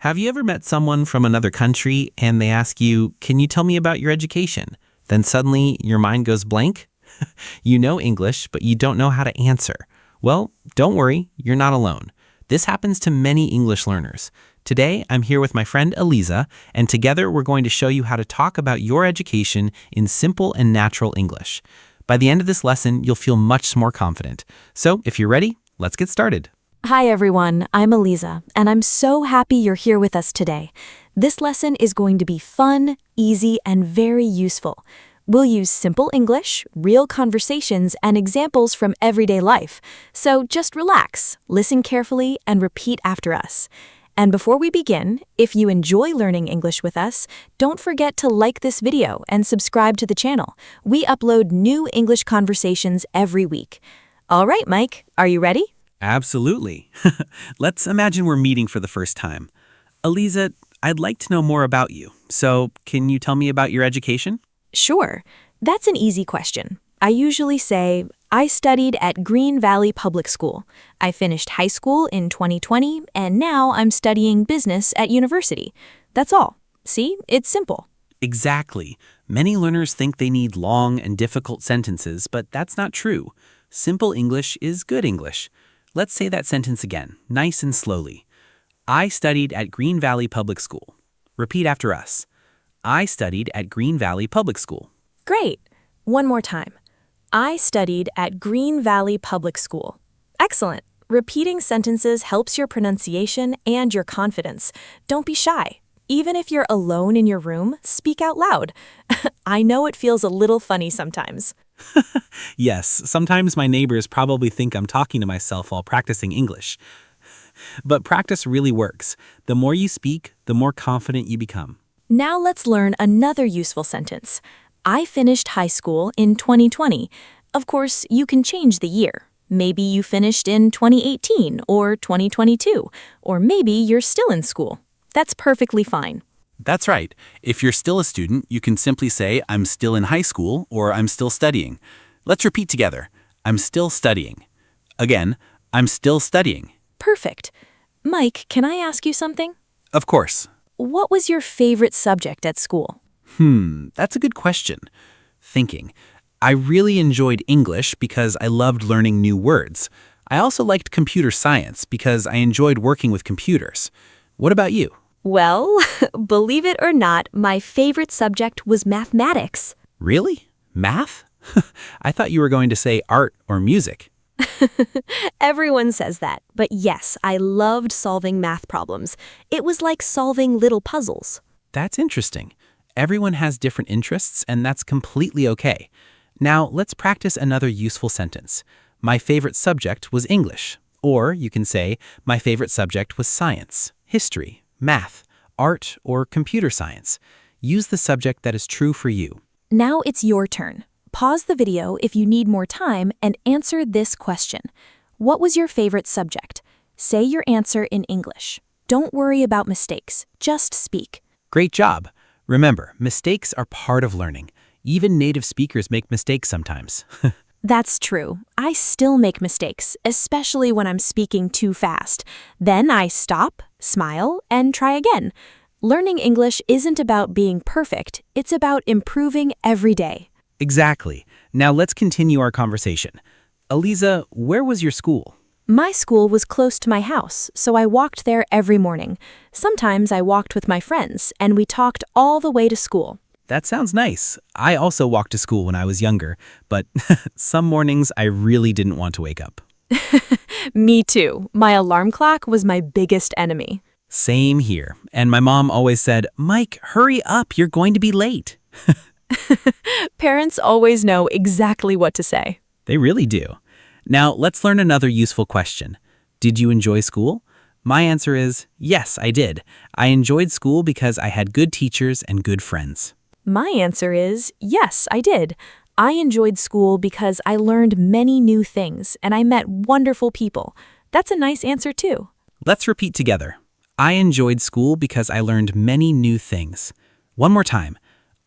Have you ever met someone from another country and they ask you, "Can you tell me about your education?" Then suddenly your mind goes blank? You know English, but you don't know how to answer. Well, don't worry, you're not alone. This happens to many English learners. Today, I'm here with my friend Aliza, and together we're going to show you how to talk about your education in simple and natural English. By the end of this lesson, you'll feel much more confident. So, if you're ready, let's get started. Hi everyone, I'm Aliza, and I'm so happy you're here with us today. This lesson is going to be fun, easy, and very useful. We'll use simple English, real conversations, and examples from everyday life. So just relax, listen carefully, and repeat after us. And before we begin, if you enjoy learning English with us, don't forget to like this video and subscribe to the channel. We upload new English conversations every week. All right, Mike, are you ready? Absolutely. Let's imagine we're meeting for the first time. Aliza, I'd like to know more about you. So, can you tell me about your education? Sure. That's an easy question. I usually say, I studied at Green Valley Public School. I finished high school in 2020, and now I'm studying business at university. That's all. See, it's simple. Exactly. Many learners think they need long and difficult sentences, but that's not true. Simple English is good English. Let's say that sentence again, nice and slowly. I studied at Green Valley Public School. Repeat after us. I studied at Green Valley Public School. Great. One more time. I studied at Green Valley Public School. Excellent. Repeating sentences helps your pronunciation and your confidence. Don't be shy. Even if you're alone in your room, speak out loud. I know it feels a little funny sometimes. Yes, sometimes my neighbors probably think I'm talking to myself while practicing English. But practice really works. The more you speak, the more confident you become. Now let's learn another useful sentence. I finished high school in 2020. Of course, you can change the year. Maybe you finished in 2018 or 2022, or maybe you're still in school. That's perfectly fine. That's right. If you're still a student, you can simply say, I'm still in high school or I'm still studying. Let's repeat together. I'm still studying. Again, I'm still studying. Perfect. Mike, can I ask you something? Of course. What was your favorite subject at school? That's a good question. Thinking. I really enjoyed English because I loved learning new words. I also liked computer science because I enjoyed working with computers. What about you? Well, believe it or not, my favorite subject was mathematics. Really? Math? I thought you were going to say art or music. Everyone says that, but yes, I loved solving math problems. It was like solving little puzzles. That's interesting. Everyone has different interests, and that's completely okay. Now, let's practice another useful sentence. My favorite subject was English. Or you can say, my favorite subject was science, history, math, art, or computer science. Use the subject that is true for you. Now it's your turn. Pause the video if you need more time and answer this question. What was your favorite subject? Say your answer in English. Don't worry about mistakes. Just speak. Great job. Remember, mistakes are part of learning. Even native speakers make mistakes sometimes. That's true. I still make mistakes, especially when I'm speaking too fast. Then I stop, smile, and try again. Learning English isn't about being perfect. It's about improving every day. Exactly. Now let's continue our conversation. Aliza, where was your school? My school was close to my house, so I walked there every morning. Sometimes I walked with my friends, and we talked all the way to school. That sounds nice. I also walked to school when I was younger, but some mornings I really didn't want to wake up. Me too. My alarm clock was my biggest enemy. Same here. And my mom always said, Mike, hurry up, you're going to be late. Parents always know exactly what to say. They really do. Now, let's learn another useful question. Did you enjoy school? My answer is, yes, I did. I enjoyed school because I had good teachers and good friends. My answer is, yes, I did. I enjoyed school because I learned many new things and I met wonderful people. That's a nice answer too. Let's repeat together. I enjoyed school because I learned many new things. One more time.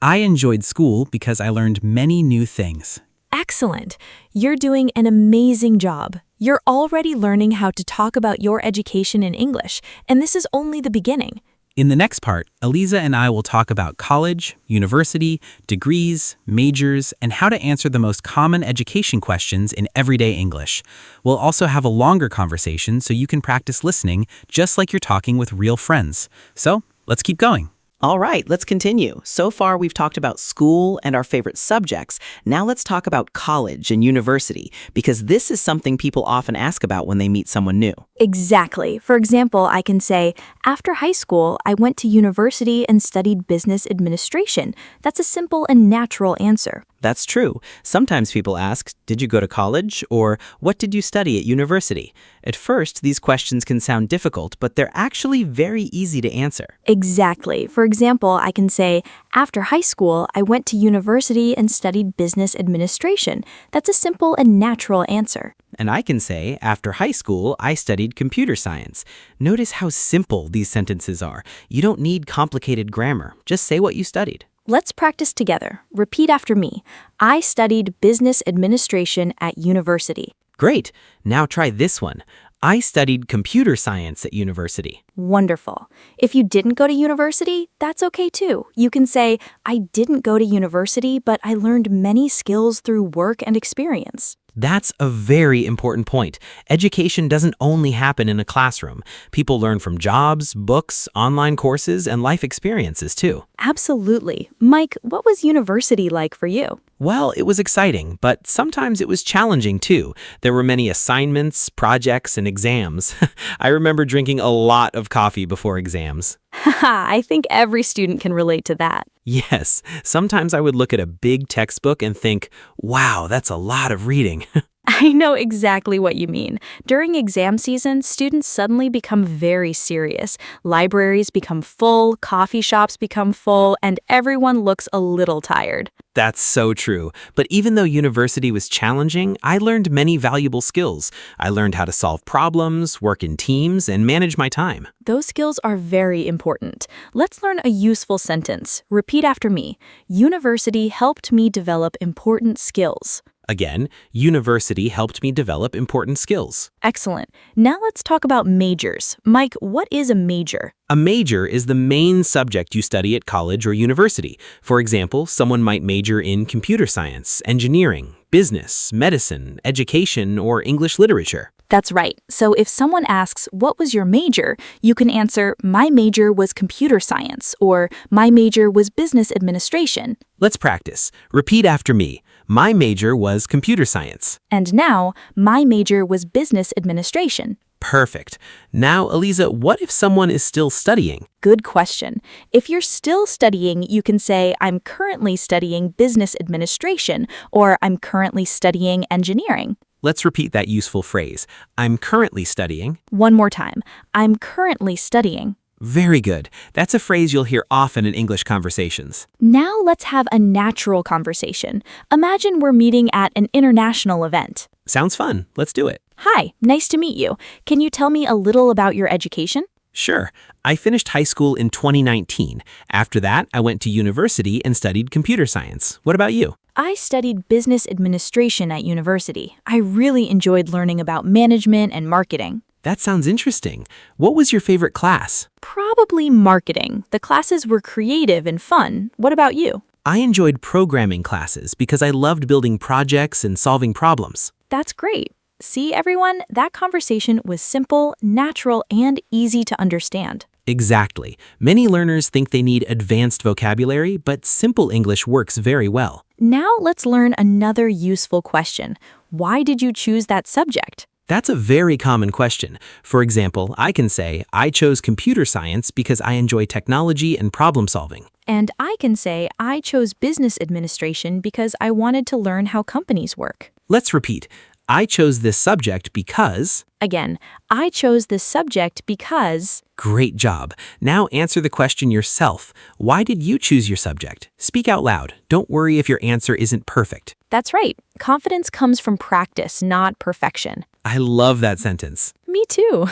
I enjoyed school because I learned many new things. Excellent. You're doing an amazing job. You're already learning how to talk about your education in English, and this is only the beginning. In the next part, Aliza and I will talk about college, university, degrees, majors, and how to answer the most common education questions in everyday English. We'll also have a longer conversation so you can practice listening just like you're talking with real friends. So, let's keep going. All right, let's continue. So far, we've talked about school and our favorite subjects. Now let's talk about college and university, because this is something people often ask about when they meet someone new. Exactly. For example, I can say, after high school, I went to university and studied business administration. That's a simple and natural answer. That's true. Sometimes people ask, did you go to college? Or what did you study at university? At first, these questions can sound difficult, but they're actually very easy to answer. Exactly. For example, I can say, after high school, I went to university and studied business administration. That's a simple and natural answer. And I can say, after high school, I studied computer science. Notice how simple these sentences are. You don't need complicated grammar. Just say what you studied. Let's practice together. Repeat after me. I studied business administration at university. Great. Now try this one. I studied computer science at university. Wonderful. If you didn't go to university, that's okay too. You can say, I didn't go to university, but I learned many skills through work and experience. That's a very important point. Education doesn't only happen in a classroom. People learn from jobs, books, online courses, and life experiences too. Absolutely. Mike, what was university like for you? Well, it was exciting, but sometimes it was challenging too. There were many assignments, projects, and exams. I remember drinking a lot of coffee before exams. Haha, I think every student can relate to that. Yes, sometimes I would look at a big textbook and think, wow, that's a lot of reading. I know exactly what you mean. During exam season, students suddenly become very serious. Libraries become full, coffee shops become full, and everyone looks a little tired. That's so true. But even though university was challenging, I learned many valuable skills. I learned how to solve problems, work in teams, and manage my time. Those skills are very important. Let's learn a useful sentence. Repeat after me. University helped me develop important skills. Again, university helped me develop important skills. Excellent. Now let's talk about majors. Mike, what is a major? A major is the main subject you study at college or university. For example, someone might major in computer science, engineering, business, medicine, education, or English literature. That's right. So if someone asks, what was your major? You can answer, my major was computer science, or my major was business administration. Let's practice. Repeat after me. My major was computer science. And now, my major was business administration. Perfect. Now, Aliza, what if someone is still studying? Good question. If you're still studying, you can say, I'm currently studying business administration, or I'm currently studying engineering. Let's repeat that useful phrase. I'm currently studying. One more time. I'm currently studying. Very good. That's a phrase you'll hear often in English conversations. Now let's have a natural conversation. Imagine we're meeting at an international event. Sounds fun. Let's do it. Hi, nice to meet you. Can you tell me a little about your education? Sure. I finished high school in 2019. After that, I went to university and studied computer science. What about you? I studied business administration at university. I really enjoyed learning about management and marketing. That sounds interesting. What was your favorite class? Probably marketing. The classes were creative and fun. What about you? I enjoyed programming classes because I loved building projects and solving problems. That's great. See, everyone, that conversation was simple, natural, and easy to understand. Exactly. Many learners think they need advanced vocabulary, but simple English works very well. Now let's learn another useful question. Why did you choose that subject? That's a very common question. For example, I can say, I chose computer science because I enjoy technology and problem solving. And I can say, I chose business administration because I wanted to learn how companies work. Let's repeat. I chose this subject because... Again, I chose this subject because... Great job. Now answer the question yourself. Why did you choose your subject? Speak out loud. Don't worry if your answer isn't perfect. That's right. Confidence comes from practice, not perfection. I love that sentence. Me too.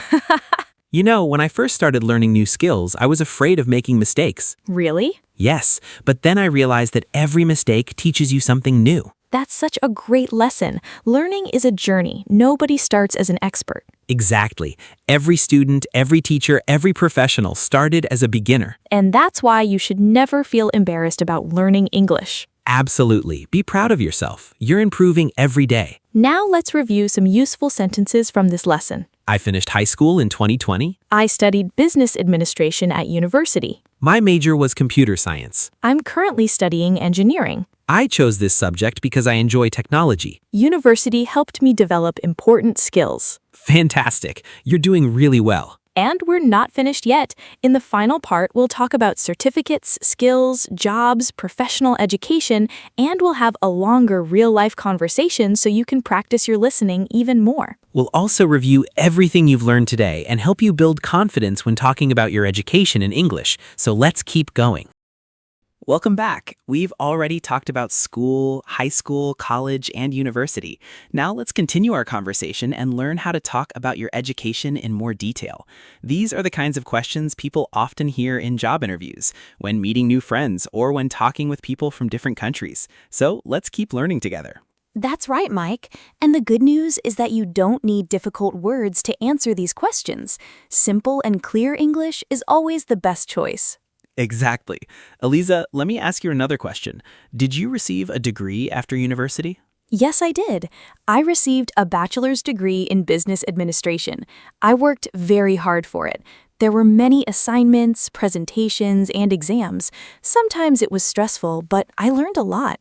You know, when I first started learning new skills, I was afraid of making mistakes. Really? Yes, but then I realized that every mistake teaches you something new. That's such a great lesson. Learning is a journey. Nobody starts as an expert. Exactly. Every student, every teacher, every professional started as a beginner. And that's why you should never feel embarrassed about learning English. Absolutely. Be proud of yourself. You're improving every day. Now let's review some useful sentences from this lesson. I finished high school in 2020. I studied business administration at university. My major was computer science. I'm currently studying engineering. I chose this subject because I enjoy technology. University helped me develop important skills. Fantastic. You're doing really well. And we're not finished yet. In the final part, we'll talk about certificates, skills, jobs, professional education, and we'll have a longer real-life conversation so you can practice your listening even more. We'll also review everything you've learned today and help you build confidence when talking about your education in English. So let's keep going. Welcome back. We've already talked about school, high school, college, and university. Now let's continue our conversation and learn how to talk about your education in more detail. These are the kinds of questions people often hear in job interviews, when meeting new friends, or when talking with people from different countries. So let's keep learning together. That's right, Mike. And the good news is that you don't need difficult words to answer these questions. Simple and clear English is always the best choice. Exactly. Aliza, let me ask you another question. Did you receive a degree after university? Yes, I did. I received a bachelor's degree in business administration. I worked very hard for it. There were many assignments, presentations, and exams. Sometimes it was stressful, but I learned a lot.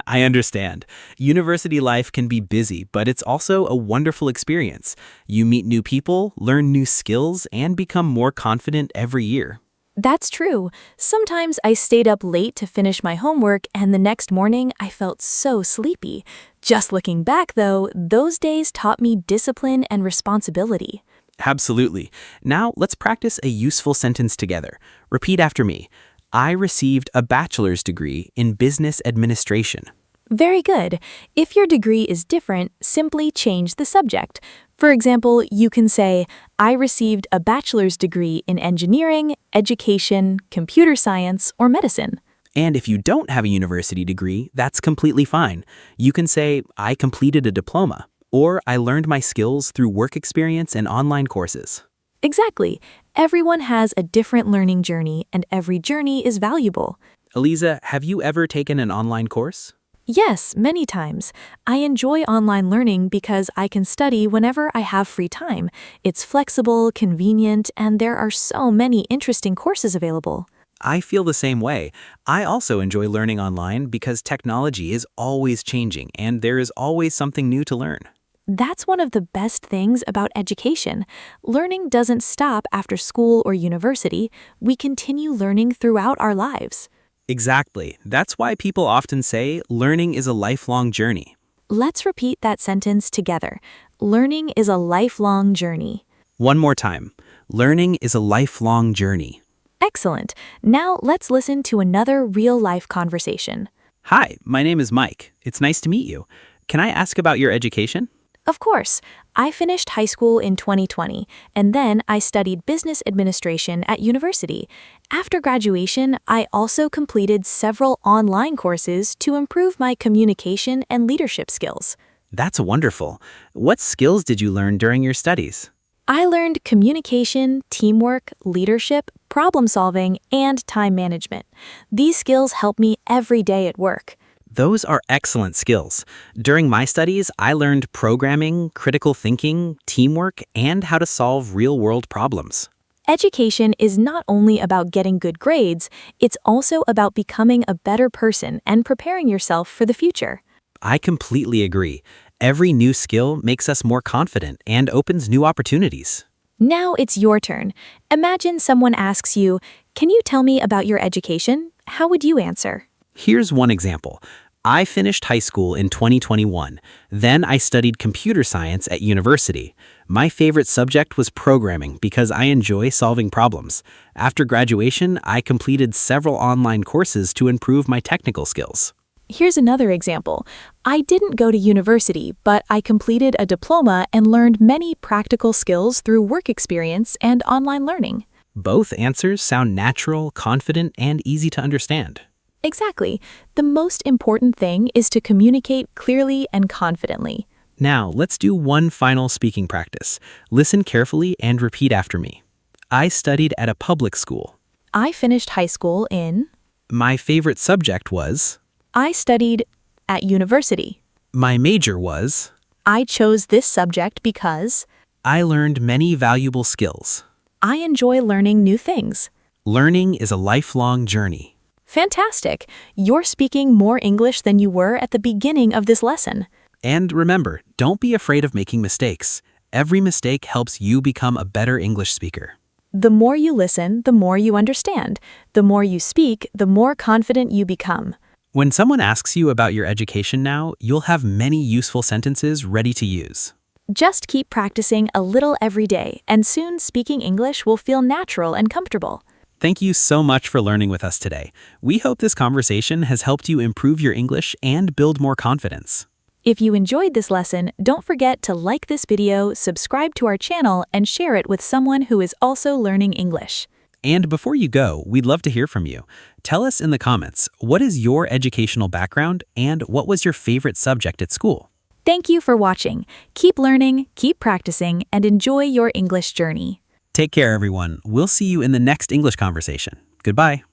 I understand. University life can be busy, but it's also a wonderful experience. You meet new people, learn new skills, and become more confident every year. That's true. Sometimes I stayed up late to finish my homework, and the next morning I felt so sleepy. Just looking back, though, those days taught me discipline and responsibility. Absolutely. Now let's practice a useful sentence together. Repeat after me. I received a bachelor's degree in business administration. Very good. If your degree is different, simply change the subject. For example, you can say, I received a bachelor's degree in engineering, education, computer science, or medicine. And if you don't have a university degree, that's completely fine. You can say, I completed a diploma, or I learned my skills through work experience and online courses. Exactly. Everyone has a different learning journey, and every journey is valuable. Aliza, have you ever taken an online course? Yes, many times. I enjoy online learning because I can study whenever I have free time. It's flexible, convenient, and there are so many interesting courses available. I feel the same way. I also enjoy learning online because technology is always changing and there is always something new to learn. That's one of the best things about education. Learning doesn't stop after school or university. We continue learning throughout our lives. Exactly. That's why people often say learning is a lifelong journey. Let's repeat that sentence together. Learning is a lifelong journey. One more time. Learning is a lifelong journey. Excellent. Now let's listen to another real-life conversation. Hi, my name is Mike. It's nice to meet you. Can I ask about your education? Of course. I finished high school in 2020, and then I studied business administration at university. After graduation, I also completed several online courses to improve my communication and leadership skills. That's wonderful. What skills did you learn during your studies? I learned communication, teamwork, leadership, problem solving, and time management. These skills help me every day at work. Those are excellent skills. During my studies, I learned programming, critical thinking, teamwork, and how to solve real-world problems. Education is not only about getting good grades, it's also about becoming a better person and preparing yourself for the future. I completely agree. Every new skill makes us more confident and opens new opportunities. Now it's your turn. Imagine someone asks you, "Can you tell me about your education?" How would you answer? Here's one example. I finished high school in 2021. Then I studied computer science at university. My favorite subject was programming because I enjoy solving problems. After graduation, I completed several online courses to improve my technical skills. Here's another example. I didn't go to university, but I completed a diploma and learned many practical skills through work experience and online learning. Both answers sound natural, confident, and easy to understand. Exactly. The most important thing is to communicate clearly and confidently. Now, let's do one final speaking practice. Listen carefully and repeat after me. I studied at a public school. I finished high school in. My favorite subject was. I studied at university. My major was. I chose this subject because. I learned many valuable skills. I enjoy learning new things. Learning is a lifelong journey. Fantastic! You're speaking more English than you were at the beginning of this lesson. And remember, don't be afraid of making mistakes. Every mistake helps you become a better English speaker. The more you listen, the more you understand. The more you speak, the more confident you become. When someone asks you about your education now, you'll have many useful sentences ready to use. Just keep practicing a little every day, and soon speaking English will feel natural and comfortable. Thank you so much for learning with us today. We hope this conversation has helped you improve your English and build more confidence. If you enjoyed this lesson, don't forget to like this video, subscribe to our channel, and share it with someone who is also learning English. And before you go, we'd love to hear from you. Tell us in the comments, what is your educational background and what was your favorite subject at school? Thank you for watching. Keep learning, keep practicing, and enjoy your English journey. Take care, everyone. We'll see you in the next English conversation. Goodbye.